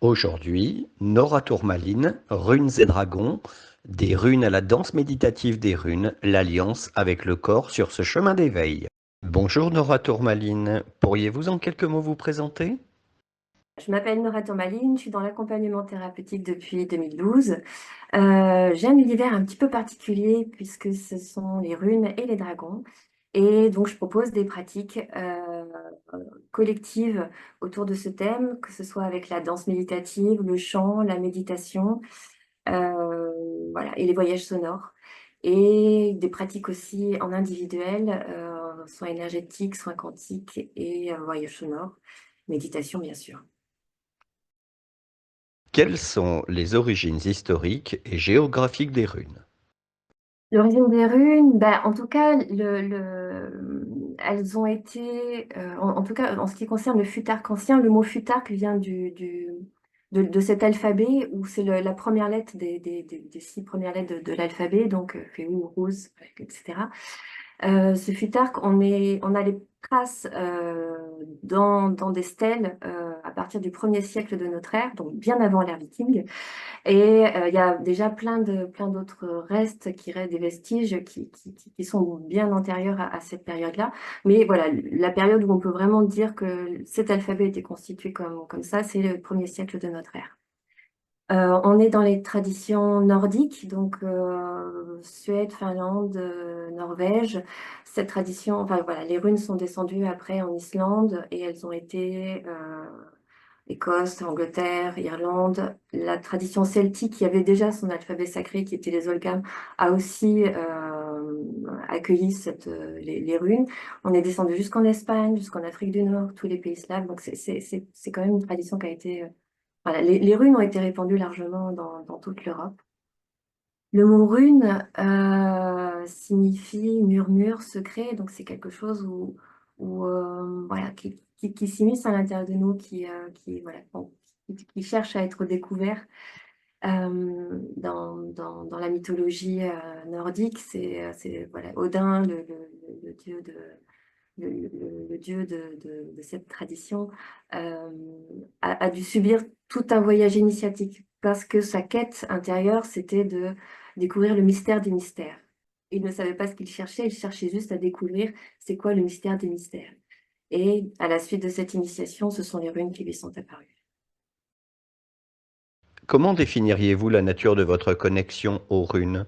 Aujourd'hui, Nora Tourmaline, Runes et Dragons, des runes à la danse méditative des runes, l'alliance avec le corps sur ce chemin d'éveil. Bonjour Nora Tourmaline, pourriez-vous en quelques mots vous présenter? Je m'appelle Nora Tourmaline, je suis dans l'accompagnement thérapeutique depuis 2012. J'ai un univers un petit peu particulier puisque ce sont les runes et les dragons. Et donc, je propose des pratiques collectives autour de ce thème, que ce soit avec la danse méditative, le chant, la méditation, voilà, et les voyages sonores. Et des pratiques aussi en individuel, soins énergétiques, soins quantiques et voyages sonores, méditation bien sûr. Quelles sont les origines historiques et géographiques des runes? L'origine des runes, bah, en tout cas, elles ont été, en tout cas, en ce qui concerne le futark ancien, le mot futark vient de cet alphabet où c'est la première lettre des six premières lettres de l'alphabet, donc Féou, Rose, etc. Ce futark, on a les traces dans des stèles à partir du 1er siècle de notre ère, donc bien avant l'ère viking. Et il y a déjà plein d'autres restes des vestiges qui sont bien antérieurs à cette période-là. Mais voilà, la période où on peut vraiment dire que cet alphabet était constitué comme ça, c'est le 1er siècle de notre ère. On est dans les traditions nordiques, donc Suède, Finlande, Norvège. Cette tradition, enfin voilà, les runes sont descendues après en Islande et elles ont été Écosse, Angleterre, Irlande. La tradition celtique, qui avait déjà son alphabet sacré, qui était les Olgam, a aussi accueilli les runes. On est descendu jusqu'en Espagne, jusqu'en Afrique du Nord, tous les pays slaves. Donc c'est quand même une tradition qui a été... voilà, les runes ont été répandues largement dans toute l'Europe. Le mot rune signifie murmure, secret, donc c'est quelque chose voilà, qui s'immisce à l'intérieur de nous, voilà, bon, qui cherche à être découvert. Dans la mythologie nordique, voilà, Odin, le dieu le dieu de cette tradition, euh, a dû subir tout un voyage initiatique parce que sa quête intérieure, c'était de découvrir le mystère des mystères. Il ne savait pas ce qu'il cherchait, il cherchait juste à découvrir c'est quoi le mystère des mystères. Et à la suite de cette initiation, ce sont les runes qui lui sont apparues. Comment définiriez-vous la nature de votre connexion aux runes?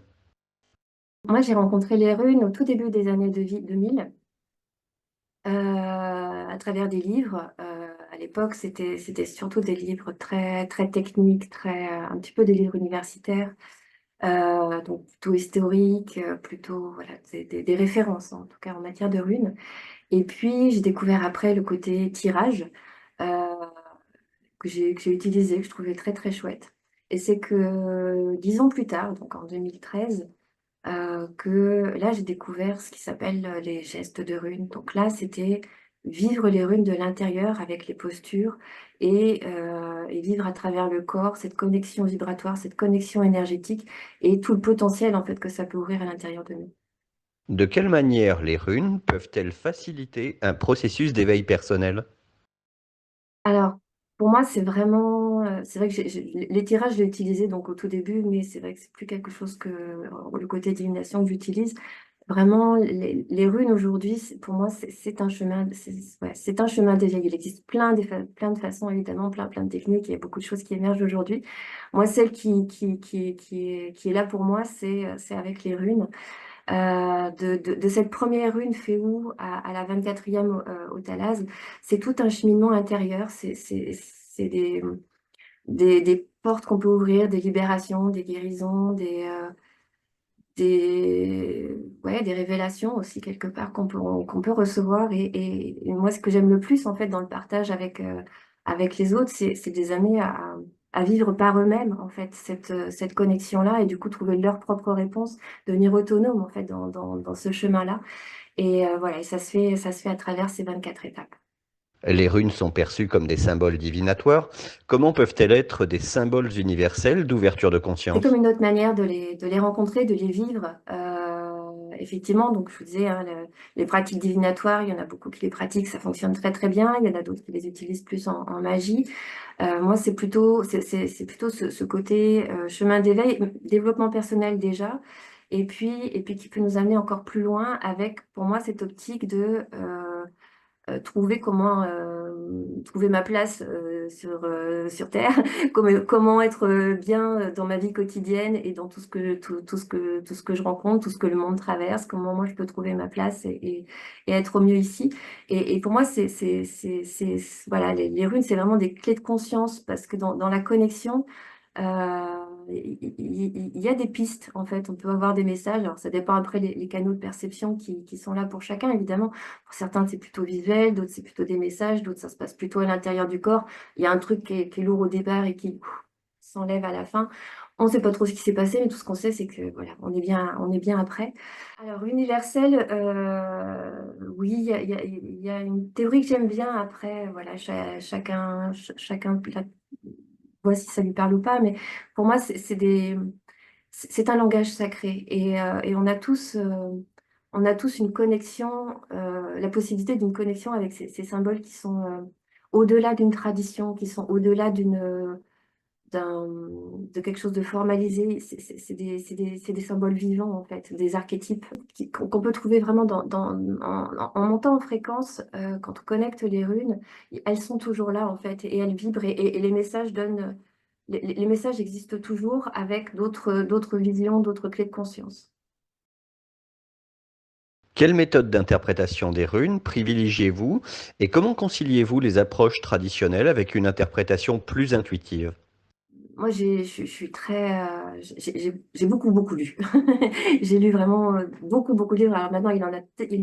Moi, j'ai rencontré les runes au tout début des années 2000, à travers des livres. À l'époque, c'était surtout des livres très techniques, un petit peu des livres universitaires, donc plutôt historiques, plutôt voilà, des références en tout cas en matière de runes. Et puis, j'ai découvert après le côté tirage euh, que j'ai utilisé, que je trouvais très chouette. Et c'est que 10 ans plus tard, donc en 2013, que là, j'ai découvert ce qui s'appelle les gestes de runes. Donc là, c'était vivre les runes de l'intérieur avec les postures et vivre à travers le corps cette connexion vibratoire, cette connexion énergétique et tout le potentiel en fait que ça peut ouvrir à l'intérieur de nous. De quelle manière les runes peuvent-elles faciliter un processus d'éveil personnel? Alors, pour moi, c'est vrai que les tirages, je l'ai utilisé donc au tout début, mais c'est vrai que c'est plus quelque chose que le côté divination que j'utilise. Vraiment, les runes aujourd'hui, pour moi, c'est un chemin, ouais, c'est un chemin d'éveil. Il existe plein de façons, évidemment, plein de techniques. Il y a beaucoup de choses qui émergent aujourd'hui. Moi, celle qui est là pour moi, c'est avec les runes. De cette première rune Féou à la 24e au Talaz, c'est tout un cheminement intérieur. C'est des portes qu'on peut ouvrir, des libérations, des guérisons, ouais, des révélations aussi quelque part qu'on peut recevoir. Et moi, ce que j'aime le plus en fait dans le partage avec les autres, c'est de les amener à vivre par eux-mêmes en fait cette connexion-là et du coup trouver leur propre réponse, devenir autonome en fait dans ce chemin-là. Et voilà, et ça se fait à travers ces 24 étapes. Les runes sont perçues comme des symboles divinatoires. Comment peuvent-elles être des symboles universels d'ouverture de C'est comme conscience? une autre manière de les rencontrer, de les vivre. effectivement, donc je vous disais, hein, les pratiques divinatoires, il y en a beaucoup qui les pratiquent, ça fonctionne très très bien. Il y en a d'autres qui les utilisent plus en magie. Moi, c'est plutôt ce côté chemin d'éveil, développement personnel déjà, et puis qui peut nous amener encore plus loin avec, pour moi, cette optique de trouver comment trouver ma place sur Terre, comment être bien dans ma vie quotidienne et dans tout ce que je rencontre, tout ce que le monde traverse, comment moi je peux trouver ma place et être au mieux ici. Et pour moi, voilà, les runes, c'est vraiment des clés de conscience parce que dans la connexion, il y a des pistes, en fait. On peut avoir des messages. Alors, ça dépend après les canaux de perception qui sont là pour chacun, évidemment. Pour certains, c'est plutôt visuel, d'autres, c'est plutôt des messages, d'autres, ça se passe plutôt à l'intérieur du corps. Il y a un truc qui est lourd au départ et qui s'enlève à la fin. On ne sait pas trop ce qui s'est passé, mais tout ce qu'on sait, c'est que voilà, on est bien après. Alors, universel, oui, il y a une théorie que j'aime bien. Après, voilà, chacun voit si ça lui parle ou pas, mais pour moi, c'est un langage sacré et on a tous une connexion, la possibilité d'une connexion avec ces symboles qui sont au-delà d'une tradition, qui sont au-delà de quelque chose de formalisé. C'est des symboles vivants, en fait, des archétypes qu'on peut trouver vraiment en montant en fréquence. Quand on connecte les runes, elles sont toujours là, en fait, et elles vibrent et les messages donnent. Les messages existent toujours avec d'autres visions, d'autres clés de conscience. Quelle méthode d'interprétation des runes privilégiez-vous et comment conciliez-vous les approches traditionnelles avec une interprétation plus intuitive? Moi, je suis très, j'ai beaucoup lu. J'ai lu vraiment beaucoup de livres. Alors maintenant, il y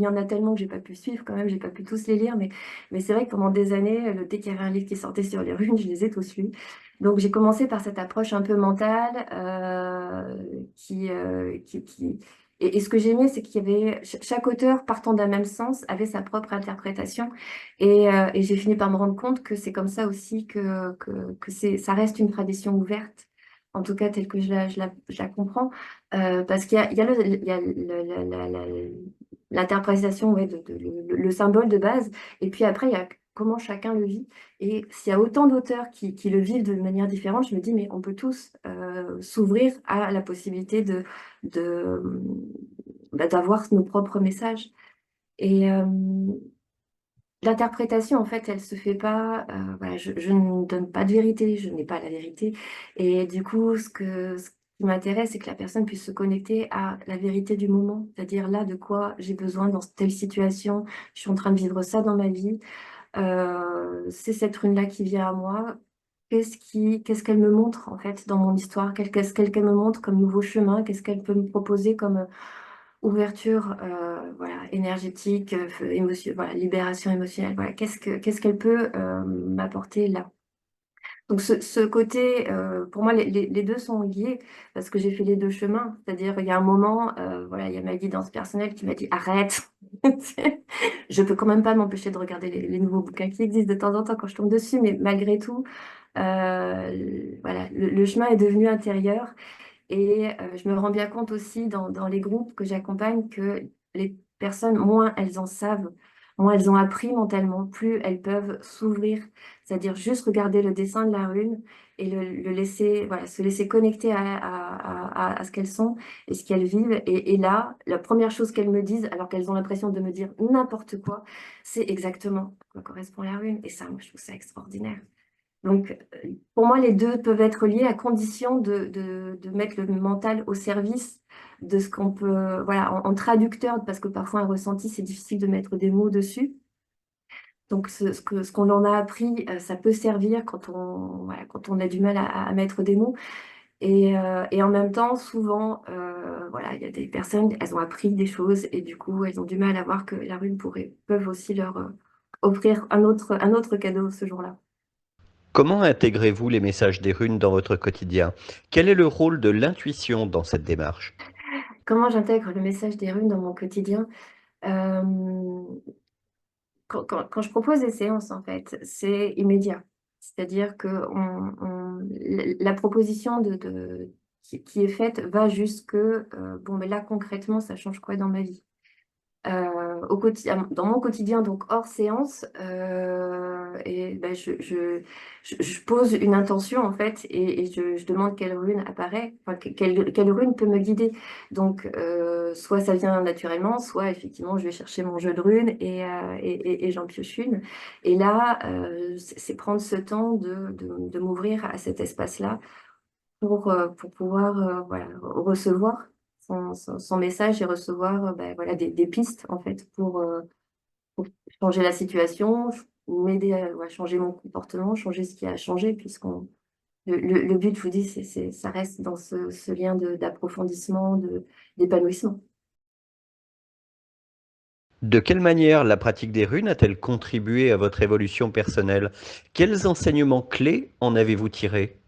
en a tellement que j'ai pas pu suivre quand même, j'ai pas pu tous les lire, mais c'est vrai que pendant des années, dès qu'il y avait un livre qui sortait sur les runes, je les ai tous lus. Donc j'ai commencé par cette approche un peu mentale, et ce que j'aimais, c'est qu'il y avait chaque auteur partant d'un même sens avait sa propre interprétation. Et j'ai fini par me rendre compte que c'est comme ça aussi que ça reste une tradition ouverte, en tout cas telle que je la comprends, parce qu'il y a il y a l'interprétation, ouais, le symbole de base, et puis après, il y a comment chacun le vit. Et s'il y a autant d'auteurs qui le vivent de manière différente, je me dis, mais on peut tous s'ouvrir à la possibilité de, d'avoir nos propres messages. Et, l'interprétation, en fait, elle se fait pas, voilà, je ne donne pas de vérité, je n'ai pas la vérité. Et du coup, ce qui m'intéresse, c'est que la personne puisse se connecter à la vérité du moment, c'est-à-dire là, de quoi j'ai besoin dans telle situation, je suis en train de vivre ça dans ma vie, c'est cette rune-là qui vient à moi. Qu'est-ce qu'elle me montre, en fait, dans mon histoire? Qu'elle me montre comme nouveau chemin? Qu'est-ce qu'elle peut me proposer comme ouverture, voilà, énergétique, voilà, libération émotionnelle, voilà, qu'est-ce qu'elle peut m'apporter là? Donc ce côté, pour moi, les deux sont liés parce que j'ai fait les deux chemins. C'est-à-dire, il y a un moment, voilà, il y a ma guidance personnelle qui m'a dit: «Arrête!» Je peux quand même pas m'empêcher de regarder les nouveaux bouquins qui existent de temps en temps quand je tombe dessus, mais malgré tout, voilà, le chemin est devenu intérieur. Et je me rends bien compte aussi dans les groupes que j'accompagne que les personnes, moins elles en savent, moins elles ont appris mentalement, plus elles peuvent s'ouvrir. C'est-à-dire juste regarder le dessin de la rune et le laisser, voilà, se laisser connecter à ce qu'elles sont et ce qu'elles vivent. Et là, la première chose qu'elles me disent, alors qu'elles ont l'impression de me dire n'importe quoi, c'est exactement à quoi correspond la rune. Et ça, moi, je trouve ça extraordinaire. Donc, pour moi, les deux peuvent être liés à condition de mettre le mental au service de ce qu'on peut, voilà, en traducteur, parce que parfois un ressenti, c'est difficile de mettre des mots dessus. Donc, ce qu'on en a appris, ça peut servir voilà, quand on a du mal à mettre des mots. Et en même temps, souvent, voilà, il y a des personnes, elles ont appris des choses et du coup, elles ont du mal à voir que la rune peuvent aussi leur offrir un autre cadeau ce jour-là. Comment intégrez-vous les messages des runes dans votre quotidien? Quel est le rôle de l'intuition dans cette démarche? Comment j'intègre le message des runes dans mon quotidien? Quand je propose des séances, en fait, c'est immédiat. C'est-à-dire que la proposition qui est faite va jusque, bon, mais là, concrètement, ça change quoi dans ma vie? Dans mon quotidien, donc hors séance, et ben je pose une intention en fait et je demande quelle rune apparaît, enfin, quelle rune peut me guider. Donc, soit ça vient naturellement, soit effectivement je vais chercher mon jeu de runes et j'en pioche une. Et là, c'est prendre ce temps de m'ouvrir à cet espace-là pour pouvoir voilà, recevoir son message et recevoir ben, voilà, des pistes en fait pour changer la situation, m'aider à ouais, changer mon comportement, changer ce qui a changé, puisqu'on le but, je vous dis, ça reste dans ce lien d'approfondissement, d'épanouissement. De quelle manière la pratique des runes a-t-elle contribué à votre évolution personnelle? Quels enseignements clés en avez-vous tirés?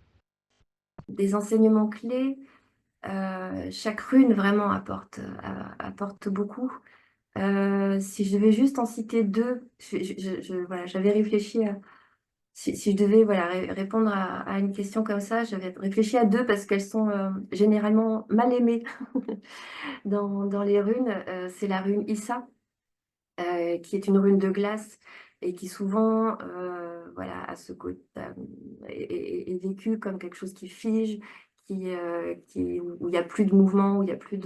Des enseignements clés, chaque rune vraiment apporte beaucoup. Si je devais juste en citer deux, voilà, j'avais réfléchi à si je devais voilà, répondre à une question comme ça, j'avais réfléchi à deux parce qu'elles sont généralement mal aimées dans les runes. C'est la rune Issa, qui est une rune de glace et qui souvent voilà, a ce côté, est vécue comme quelque chose qui fige, où il n'y a plus de mouvement, où il n'y a plus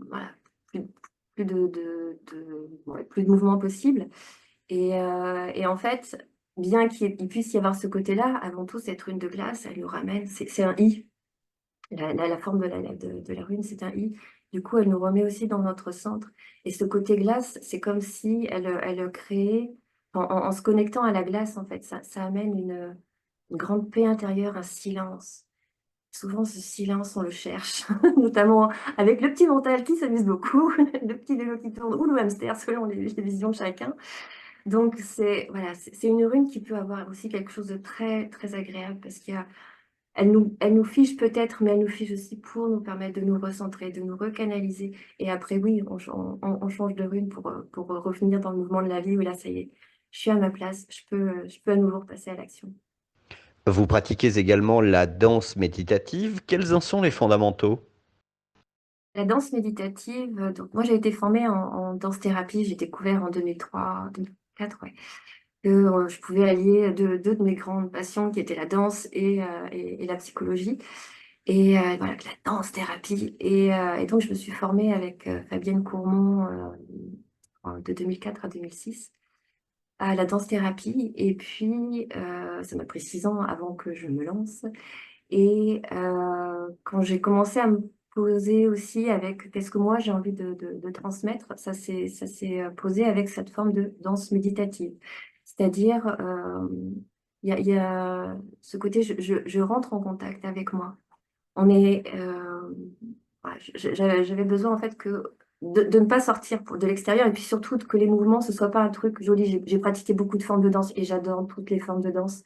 voilà, plus, ouais, plus de mouvement possible. Et en fait, bien il puisse y avoir ce côté-là, avant tout, cette rune de glace, elle nous ramène, c'est un I. La forme de la rune, c'est un I. Du coup, elle nous remet aussi dans notre centre. Et ce côté glace, c'est comme si elle créait, en se connectant à la glace, en fait, ça amène une grande paix intérieure, un silence. Souvent, ce silence, on le cherche, notamment avec le petit mental qui s'amuse beaucoup, le petit vélo qui tourne ou le hamster, selon les visions de chacun. Donc, voilà, c'est une rune qui peut avoir aussi quelque chose de très, très agréable parce elle nous fiche peut-être, mais elle nous fiche aussi pour nous permettre de nous recentrer, de nous recanaliser. Et après, oui, on change de rune pour revenir dans le mouvement de la vie où là, ça y est, je suis à ma place, je peux à nouveau repasser à l'action. Vous pratiquez également la danse méditative. Quels en sont les fondamentaux? La danse méditative, donc moi j'ai été formée en danse-thérapie, j'ai découvert en 2003, 2004, ouais, que je pouvais allier deux de mes grandes passions qui étaient la danse et la psychologie. Et voilà, de la danse-thérapie. Et donc je me suis formée avec Fabienne Courmont de 2004 à 2006 à la danse-thérapie. Et puis ça m'a pris 6 ans avant que je me lance. Et quand j'ai commencé à me poser aussi avec qu'est-ce que moi j'ai envie de transmettre, ça s'est posé avec cette forme de danse méditative. C'est-à-dire, il y a ce côté, je rentre en contact avec moi. On est, voilà, j'avais besoin en fait de ne pas sortir de l'extérieur et puis surtout que les mouvements, ce soit pas un truc joli. J'ai pratiqué beaucoup de formes de danse et j'adore toutes les formes de danse.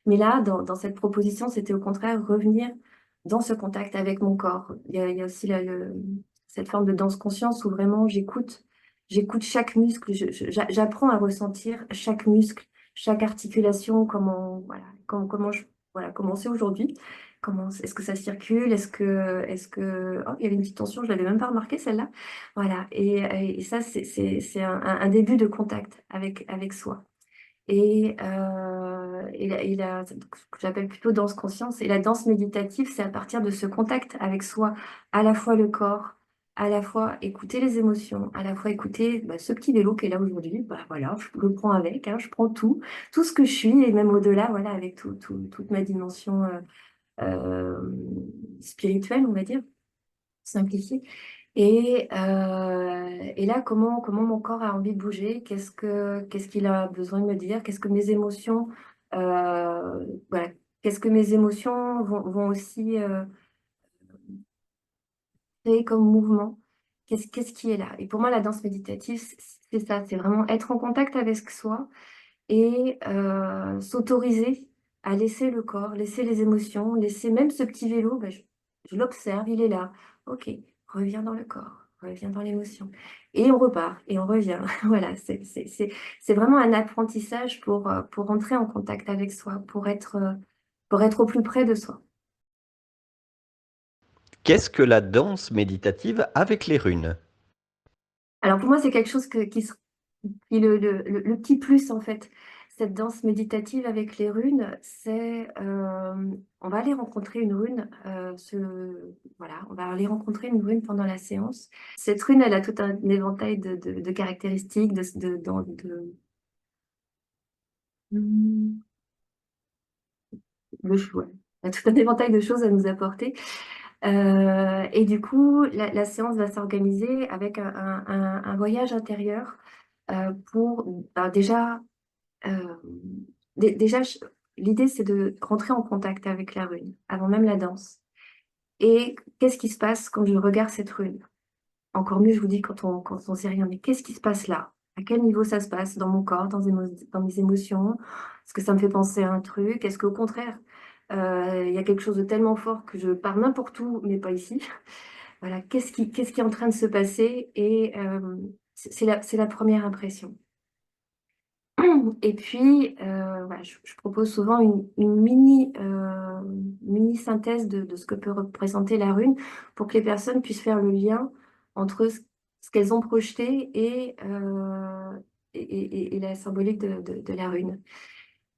Mais là, dans cette proposition, c'était au contraire revenir dans ce contact avec mon corps. Il y a aussi cette forme de danse conscience où vraiment j'écoute chaque muscle, j'apprends à ressentir chaque muscle, chaque articulation, voilà, voilà, comment c'est aujourd'hui. Est-ce que ça circule? Oh, il y avait une petite tension, je l'avais même pas remarqué celle-là. Voilà. Et ça, c'est un début de contact avec soi. Ce que j'appelle plutôt danse conscience. Et la danse méditative, c'est à partir de ce contact avec soi, à la fois le corps, à la fois écouter les émotions, à la fois écouter bah, ce petit vélo qui est là aujourd'hui. Bah, voilà, je le prends avec, hein, je prends tout ce que je suis, et même au-delà, voilà, avec toute ma dimension spirituelle, on va dire, simplifiée. Et là, comment mon corps a envie de bouger? Qu'est-ce qu'il a besoin de me dire? Qu'est-ce que mes émotions, voilà, qu'est-ce que mes émotions vont aussi créer comme mouvement? Qu'est-ce qui est là? Et pour moi, la danse méditative, c'est ça, c'est vraiment être en contact avec soi et s'autoriser à laisser le corps, laisser les émotions, laisser même ce petit vélo, bah, je l'observe, il est là. Ok, reviens dans le corps, reviens dans l'émotion. Et on repart, et on revient. Voilà, c'est vraiment un apprentissage pour entrer en contact avec soi, pour être au plus près de soi. Qu'est-ce que la danse méditative avec les runes? Alors pour moi, c'est quelque chose qui est le petit plus en fait. Cette danse méditative avec les runes, c'est on va aller rencontrer une rune. Voilà, on va aller rencontrer une rune pendant la séance. Cette rune, elle a tout un éventail de caractéristiques, ouais. Elle a tout un éventail de choses à nous apporter. Et du coup, la séance va s'organiser avec un voyage intérieur pour déjà, euh, déjà l'idée c'est de rentrer en contact avec la rune avant même la danse. Et qu'est-ce qui se passe quand je regarde cette rune? Encore mieux, je vous dis, quand on sait rien, mais qu'est-ce qui se passe là? À quel niveau ça se passe dans mon corps, dans mes émotions? Est-ce que ça me fait penser à un truc? Est-ce qu'au contraire, il y a quelque chose de tellement fort que je pars n'importe où, mais pas ici? Voilà, qu'est-ce qui est en train de se passer? Et c'est la première impression. Et puis, voilà, je propose souvent une mini synthèse de ce que peut représenter la rune pour que les personnes puissent faire le lien entre ce qu'elles ont projeté et la symbolique de la rune.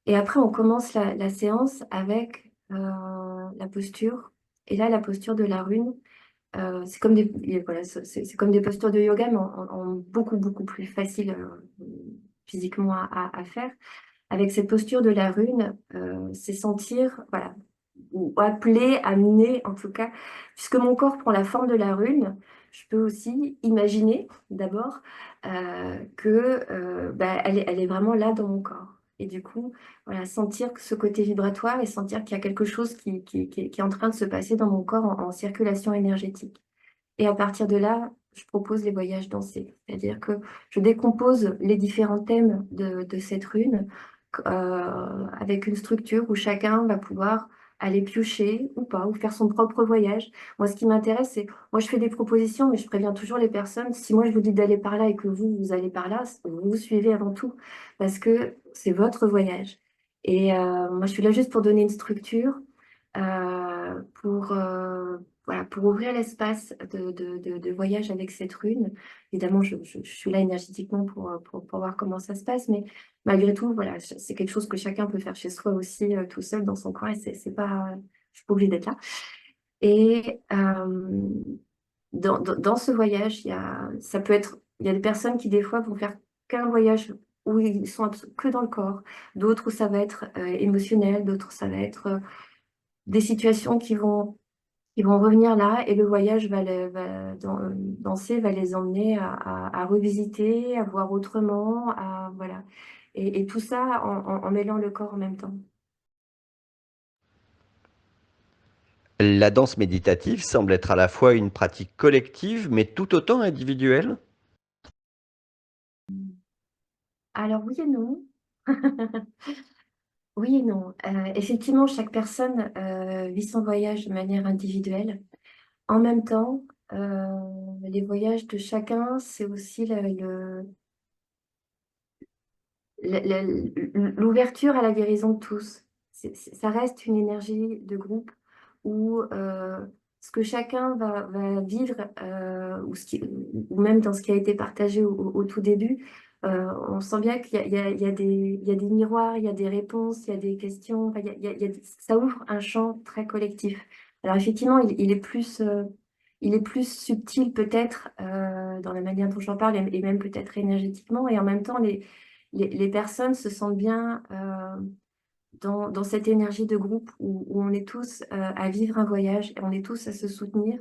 Et après, on commence la séance avec la posture. Et là, la posture de la rune, c'est comme voilà, c'est comme des postures de yoga, mais en beaucoup, beaucoup plus facile physiquement à faire. Avec cette posture de la rune, c'est sentir, voilà, ou appeler, amener en tout cas, puisque mon corps prend la forme de la rune, je peux aussi imaginer d'abord que bah, elle est vraiment là dans mon corps. Et du coup, voilà, sentir ce côté vibratoire et sentir qu'il y a quelque chose qui est en train de se passer dans mon corps en circulation énergétique. Et à partir de là, je propose les voyages dansés. C'est-à-dire que je décompose les différents thèmes de cette rune avec une structure où chacun va pouvoir aller piocher ou pas, ou faire son propre voyage. Moi, ce qui m'intéresse, c'est, moi, je fais des propositions, mais je préviens toujours les personnes. Si moi, je vous dis d'aller par là et que vous allez par là, vous suivez avant tout, parce que c'est votre voyage. Et moi, je suis là juste pour donner une structure, pour, voilà, pour ouvrir l'espace de voyage avec cette rune. Évidemment, je suis là énergétiquement pour voir comment ça se passe, mais malgré tout, voilà, c'est quelque chose que chacun peut faire chez soi aussi, tout seul dans son coin, et c'est pas, je suis pas obligée d'être là. Et dans ce voyage, il y a des personnes qui des fois vont faire qu'un voyage où ils sont que dans le corps, d'autres où ça va être émotionnel, d'autres ça va être des situations ils vont revenir là et le voyage danser va les emmener à revisiter, à voir autrement, voilà. Et tout ça en mêlant le corps en même temps. La danse méditative semble être à la fois une pratique collective, mais tout autant individuelle. Alors oui et non. Oui et non. Effectivement, chaque personne vit son voyage de manière individuelle. En même temps, les voyages de chacun, c'est aussi l'ouverture à la guérison de tous. Ça reste une énergie de groupe où ce que chacun va vivre, ou même dans ce qui a été partagé au tout début, on sent bien qu'il y a des miroirs, il y a des réponses, il y a des questions, enfin, ça ouvre un champ très collectif. Alors effectivement, il est plus subtil peut-être dans la manière dont j'en parle et même peut-être énergétiquement, et en même temps, les personnes se sentent bien dans cette énergie de groupe où on est tous à vivre un voyage et on est tous à se soutenir.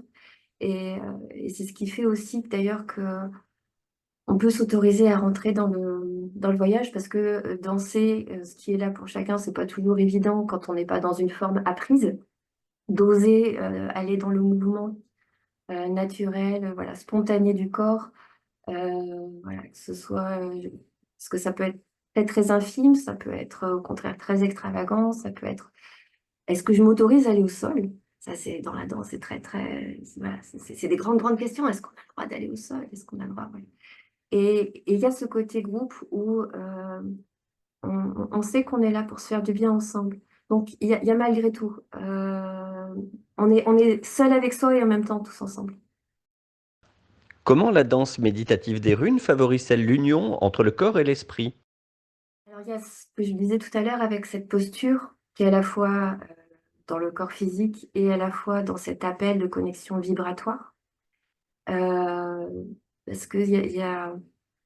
Et c'est ce qui fait aussi d'ailleurs que on peut s'autoriser à rentrer dans le voyage parce que danser, ce qui est là pour chacun, c'est pas toujours évident quand on n'est pas dans une forme apprise, d'oser aller dans le mouvement naturel, voilà, spontané du corps. Voilà, que ce soit, parce que ça peut être très, très infime, ça peut être au contraire très extravagant, ça peut être, est-ce que je m'autorise à aller au sol? Ça, c'est dans la danse, c'est très, très, voilà, c'est des grandes, grandes questions. Est-ce qu'on a le droit d'aller au sol? Est-ce qu'on a le droit? Ouais. Et il y a ce côté groupe où on sait qu'on est là pour se faire du bien ensemble. Donc, il y a malgré tout, on est seul avec soi et en même temps tous ensemble. Comment la danse méditative des runes favorise-t-elle l'union entre le corps et l'esprit? Alors, il y a ce que je disais tout à l'heure avec cette posture qui est à la fois dans le corps physique et à la fois dans cet appel de connexion vibratoire. Euh, Parce qu'il y a,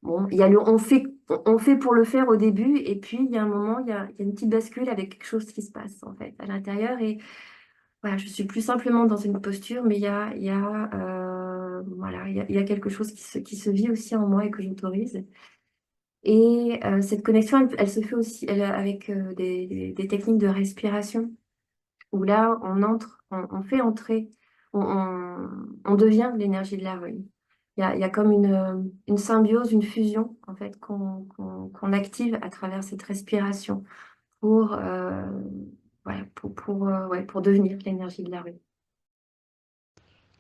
bon, il y a on fait pour le faire au début, et puis il y a un moment, il y a une petite bascule avec quelque chose qui se passe en fait à l'intérieur. Et voilà, je suis plus simplement dans une posture, mais voilà, il y a quelque chose qui se vit aussi en moi et que j'autorise. Et cette connexion, elle se fait aussi avec des techniques de respiration, où là, on fait entrer, on devient l'énergie de la rune. Il y a comme une symbiose, une fusion, en fait, qu'on active à travers cette respiration pour, voilà, ouais, pour devenir l'énergie de la rune.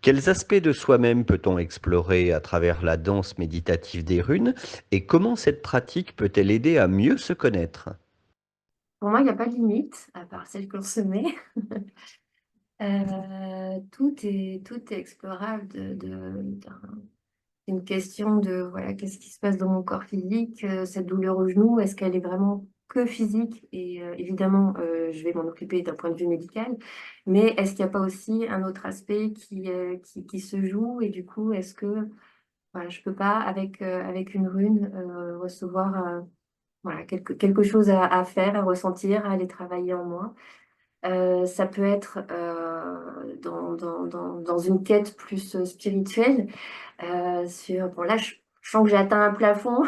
Quels aspects de soi-même peut-on explorer à travers la danse méditative des runes et comment cette pratique peut-elle aider à mieux se connaître? Pour moi, il n'y a pas de limite, à part celle qu'on se met. Tout est explorable une question de voilà, qu'est-ce qui se passe dans mon corps physique, cette douleur au genou, est-ce qu'elle est vraiment que physique? Et évidemment, je vais m'en occuper d'un point de vue médical, mais est-ce qu'il n'y a pas aussi un autre aspect qui se joue? Et du coup, est-ce que voilà, je peux pas, avec une rune, recevoir voilà, quelque chose à faire, à ressentir, à aller travailler en moi? Ça peut être dans une quête plus spirituelle. Bon, là, je sens que j'ai atteint un plafond.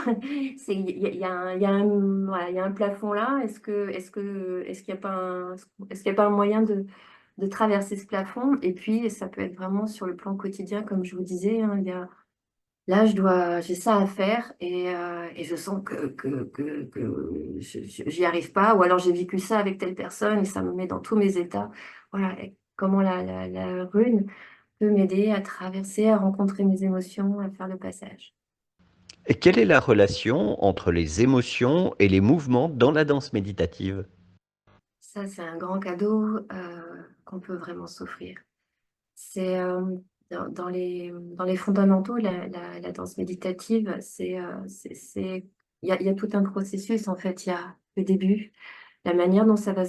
Il y a il y a voilà, il y a un plafond là. Est-ce qu'il n'y a pas est-ce qu'il y a pas un moyen de traverser ce plafond? Et puis, ça peut être vraiment sur le plan quotidien, comme je vous disais, hein, là, j'ai ça à faire et je sens que j'y arrive pas. Ou alors, j'ai vécu ça avec telle personne et ça me met dans tous mes états. Voilà, et comment la rune peut m'aider à traverser, à rencontrer mes émotions, à faire le passage. Et quelle est la relation entre les émotions et les mouvements dans la danse méditative? Ça, c'est un grand cadeau qu'on peut vraiment s'offrir. C'est dans les fondamentaux, la danse méditative, il y a tout un processus en fait. Il y a le début, la manière dont ça va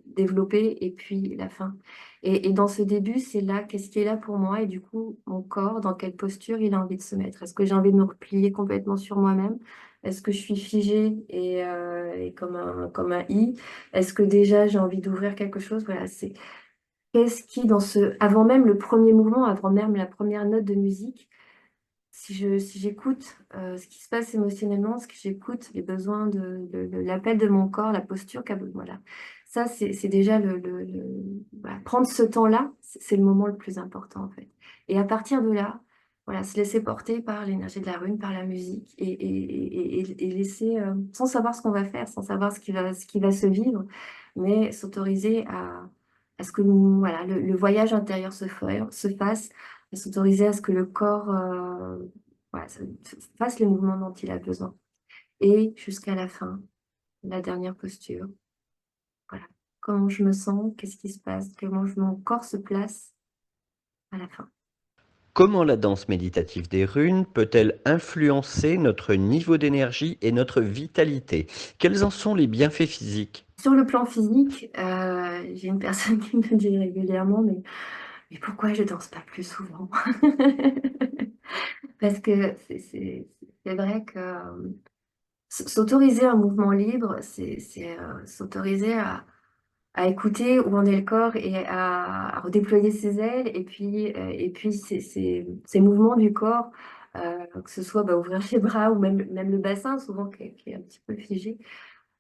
développer et puis la fin. Et dans ce début, c'est là, qu'est-ce qui est là pour moi et du coup, mon corps, dans quelle posture il a envie de se mettre. Est-ce que j'ai envie de me replier complètement sur moi-même? Est-ce que je suis figée et comme un i? Est-ce que déjà j'ai envie d'ouvrir quelque chose? Voilà, c'est qu'est-ce qui, avant même le premier mouvement, avant même la première note de musique, si j'écoute ce qui se passe émotionnellement, ce que j'écoute, les besoins l'appel de mon corps, la posture, voilà. Ça, c'est déjà voilà, prendre ce temps-là, c'est le moment le plus important en fait. Et à partir de là, voilà, se laisser porter par l'énergie de la rune, par la musique, et laisser, sans savoir ce qu'on va faire, sans savoir ce qui va se vivre, mais s'autoriser à ce que voilà, le voyage intérieur se fasse, et s'autoriser à ce que le corps voilà, fasse les mouvements dont il a besoin. Et jusqu'à la fin, la dernière posture. Voilà. Comment je me sens, qu'est-ce qui se passe, comment mon corps se place à la fin. Comment la danse méditative des runes peut-elle influencer notre niveau d'énergie et notre vitalité? Quels en sont les bienfaits physiques? Sur le plan physique, j'ai une personne qui me dit régulièrement, mais pourquoi je danse pas plus souvent? Parce que c'est vrai que s'autoriser un mouvement libre, c'est s'autoriser à écouter où en est le corps et à redéployer ses ailes. Et puis ces mouvements du corps, que ce soit bah, ouvrir les bras ou même le bassin, souvent qui est un petit peu figé.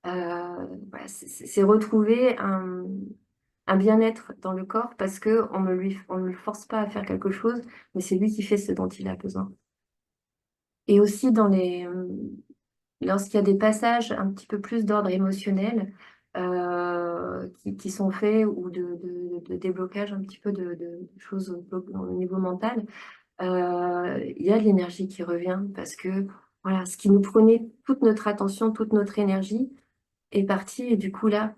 Voilà, c'est retrouver un bien-être dans le corps parce on ne le force pas à faire quelque chose, mais c'est lui qui fait ce dont il a besoin. Et aussi lorsqu'il y a des passages un petit peu plus d'ordre émotionnel qui sont faits ou de déblocage un petit peu de choses au niveau mental, il y a de l'énergie qui revient parce que voilà, ce qui nous prenait toute notre attention, toute notre énergie est parti et du coup là,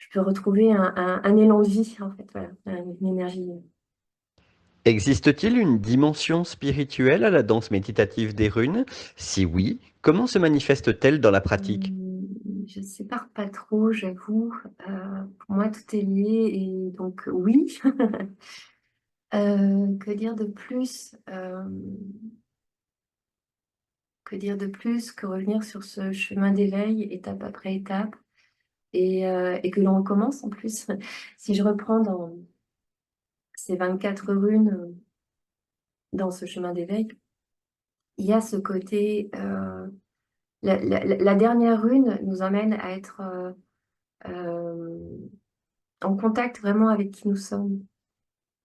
je peux retrouver un élan de vie, en fait, voilà, une énergie. Existe-t-il une dimension spirituelle à la danse méditative des runes? Si oui, comment se manifeste-t-elle dans la pratique? Je ne sépare pas trop, j'avoue. Pour moi, tout est lié et donc oui. Que dire de plus? Que dire de plus que revenir sur ce chemin d'éveil, étape après étape, et que l'on recommence en plus. Si je reprends dans ces 24 runes, dans ce chemin d'éveil, il y a ce côté, la dernière rune nous emmène à être en contact vraiment avec qui nous sommes.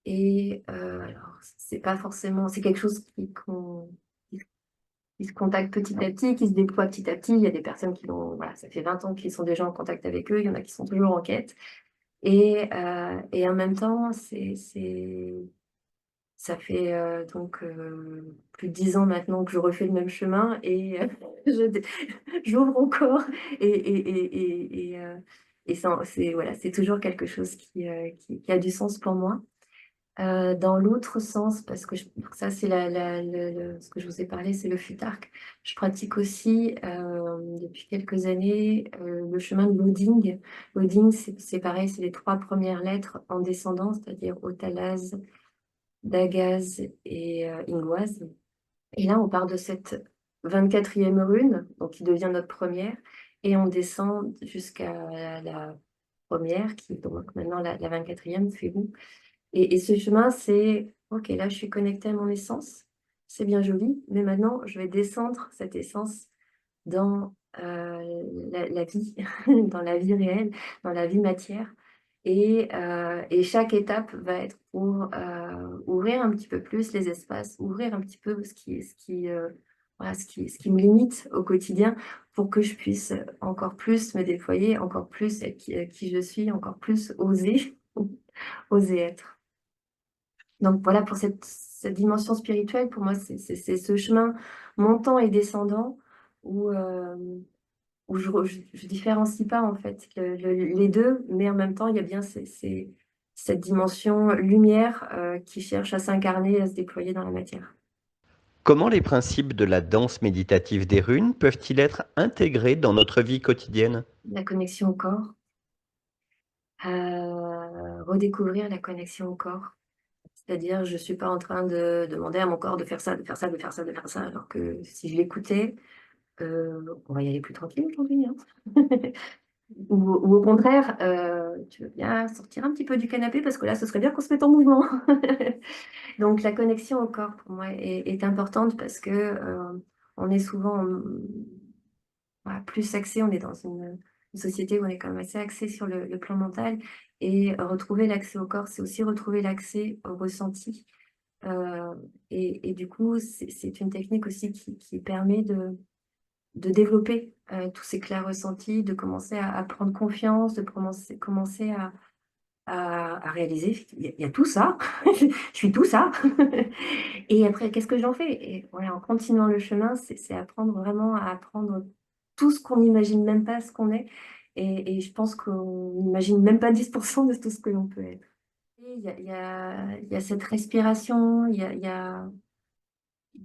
Et alors, c'est pas forcément, c'est quelque chose qui se contacte petit à petit, qui se déploie petit à petit. Il y a des personnes qui ont, voilà, ça fait 20 ans qu'ils sont déjà en contact avec eux, il y en a qui sont toujours en quête. Et en même temps, ça fait donc plus de 10 ans maintenant que je refais le même chemin et je- j'ouvre encore et ça, voilà, c'est toujours quelque chose qui a du sens pour moi. Dans l'autre sens, parce que donc ça c'est ce que je vous ai parlé, c'est le futark. Je pratique aussi depuis quelques années le chemin de l'Oding. L'Oding, c'est pareil, c'est les 3 premières lettres en descendant, c'est-à-dire Otalaz, Dagaz et Ingwaz. Et là, on part de cette 24e rune, donc qui devient notre première, et on descend jusqu'à la première, qui est donc maintenant la 24e, fait où? Et ce chemin, c'est, OK, là, je suis connectée à mon essence, c'est bien joli, mais maintenant, je vais descendre cette essence dans la vie, dans la vie réelle, dans la vie matière. Et chaque étape va être pour ouvrir un petit peu plus les espaces, ouvrir un petit peu voilà, ce qui me limite au quotidien pour que je puisse encore plus me déployer, encore plus être qui je suis, encore plus oser, oser être. Donc voilà, pour cette dimension spirituelle, pour moi, c'est ce chemin montant et descendant où, où je différencie pas en fait les deux, mais en même temps, il y a bien cette dimension lumière qui cherche à s'incarner et à se déployer dans la matière. Comment les principes de la danse méditative des runes peuvent-ils être intégrés dans notre vie quotidienne? La connexion au corps, redécouvrir la connexion au corps. C'est-à-dire, je suis pas en train de demander à mon corps de faire ça, de faire ça, de faire ça, de faire ça, alors que si je l'écoutais, on va y aller plus tranquille aujourd'hui, hein. Ou au contraire, tu veux bien sortir un petit peu du canapé parce que là, ce serait bien qu'on se mette en mouvement. Donc la connexion au corps pour moi est importante parce que on est souvent voilà, plus axé, on est dans une société où on est quand même assez axé sur le plan mental et retrouver l'accès au corps, c'est aussi retrouver l'accès au ressenti. Euh, et du coup, c'est une technique aussi qui permet de développer tous ces clairs ressentis, de commencer à prendre confiance, de commencer à réaliser, il y a tout ça, je suis tout ça. Et après, qu'est-ce que j'en fais? Et voilà, en continuant le chemin, c'est apprendre vraiment à apprendre tout ce qu'on n'imagine même pas ce qu'on est. Et je pense qu'on n'imagine même pas 10% de tout ce que l'on peut être. Et il y a cette respiration, ouais,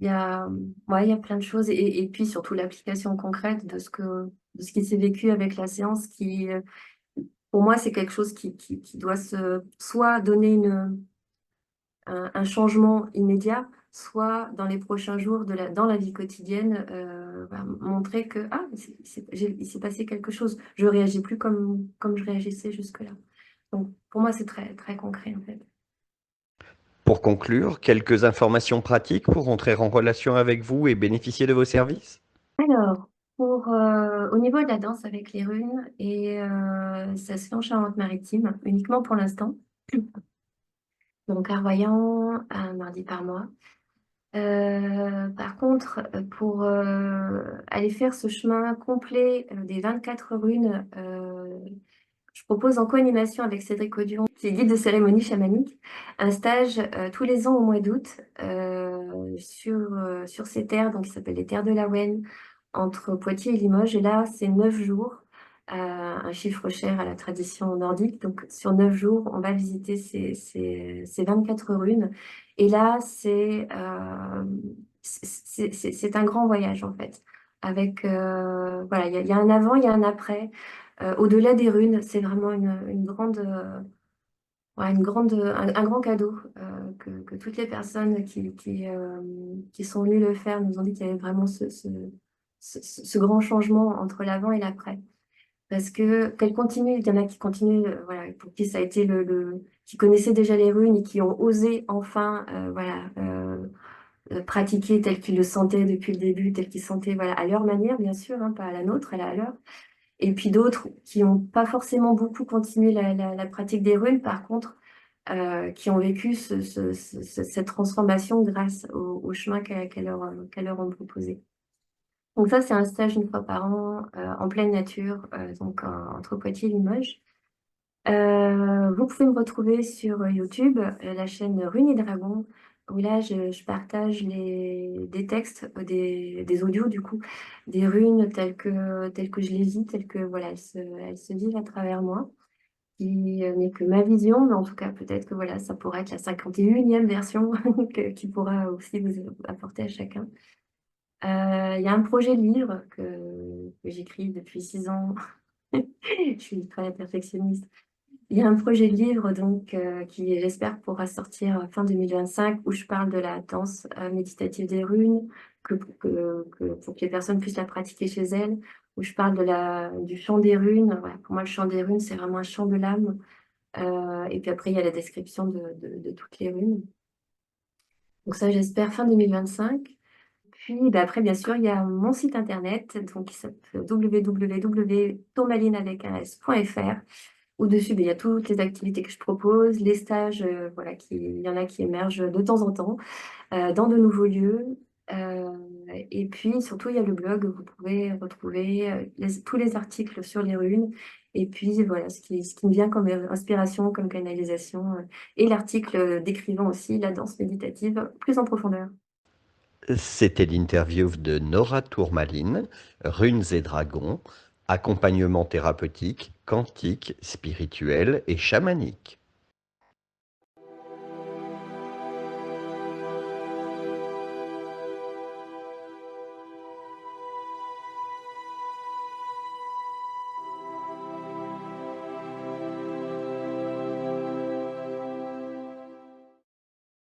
il y a plein de choses. Et puis surtout l'application concrète de ce qui s'est vécu avec la séance qui, pour moi, c'est quelque chose qui doit soit donner un changement immédiat, soit dans les prochains jours dans la vie quotidienne, montrer que ah, il s'est passé quelque chose. Je réagis plus comme je réagissais jusque-là. Donc pour moi, c'est très, très concret en fait. Pour conclure, quelques informations pratiques pour entrer en relation avec vous et bénéficier de vos services? Alors, au niveau de la danse avec les runes, et ça se fait en Charente-Maritime, uniquement pour l'instant. Donc à Royan, un mardi par mois. Par contre, pour aller faire ce chemin complet des 24 runes, je propose en co-animation avec Cédric Audion, qui est guide de cérémonie chamanique, un stage tous les ans au mois d'août sur ces terres, donc qui s'appellent les terres de l'Awen, entre Poitiers et Limoges. Et là, c'est 9 jours un chiffre cher à la tradition nordique. Donc, sur 9 jours, on va visiter ces 24 runes. Et là, c'est un grand voyage, en fait. Avec, voilà, il y a un avant, il y a un après. Au-delà des runes, c'est vraiment une grande, ouais, un grand cadeau que toutes les personnes qui sont venues le faire nous ont dit qu'il y avait vraiment ce grand changement entre l'avant et l'après. Parce que qu'elle continue, il y en a qui continuent, voilà, pour qui ça a été qui connaissaient déjà les runes et qui ont osé enfin, voilà, pratiquer tel qu'ils le sentaient depuis le début, tel qu'ils sentaient, voilà, à leur manière, bien sûr, hein, pas à la nôtre, elle à leur. Et puis d'autres qui n'ont pas forcément beaucoup continué la pratique des runes, par contre, qui ont vécu cette transformation grâce au chemin qu'elles leur ont proposé. Donc ça, c'est un stage une fois par an en pleine nature, donc entre Poitiers et Limoges. Vous pouvez me retrouver sur YouTube, la chaîne Runes et Dragons, où là, je partage des textes, des audios du coup, des runes telles que je les vis, telles que voilà, elles se vivent à travers moi, qui n'est que ma vision, mais en tout cas, peut-être que voilà, ça pourrait être la 51e version qui pourra aussi vous apporter à chacun. Il y a un projet de livre que j'écris depuis 6 ans. Je suis très perfectionniste. Il y a un projet de livre donc qui, j'espère, pourra sortir fin 2025 où je parle de la danse méditative des runes, pour que les personnes puissent la pratiquer chez elles, où je parle du chant des runes. Voilà, pour moi, le chant des runes, c'est vraiment un chant de l'âme. Et puis après, il y a la description de toutes les runes. Donc ça, j'espère, fin 2025. Puis bah, après, bien sûr, il y a mon site internet, donc qui s'appelle www.tourmaline.fr, où dessus, bah, il y a toutes les activités que je propose, les stages, voilà, il y en a qui émergent de temps en temps, dans de nouveaux lieux. Euh, et puis, surtout, il y a le blog où vous pouvez retrouver tous les articles sur les runes. Et puis, voilà, ce qui me vient comme inspiration, comme canalisation, et l'article décrivant aussi la danse méditative plus en profondeur. C'était l'interview de Nora Tourmaline, Runes et Dragons, accompagnement thérapeutique, quantique, spirituel et chamanique.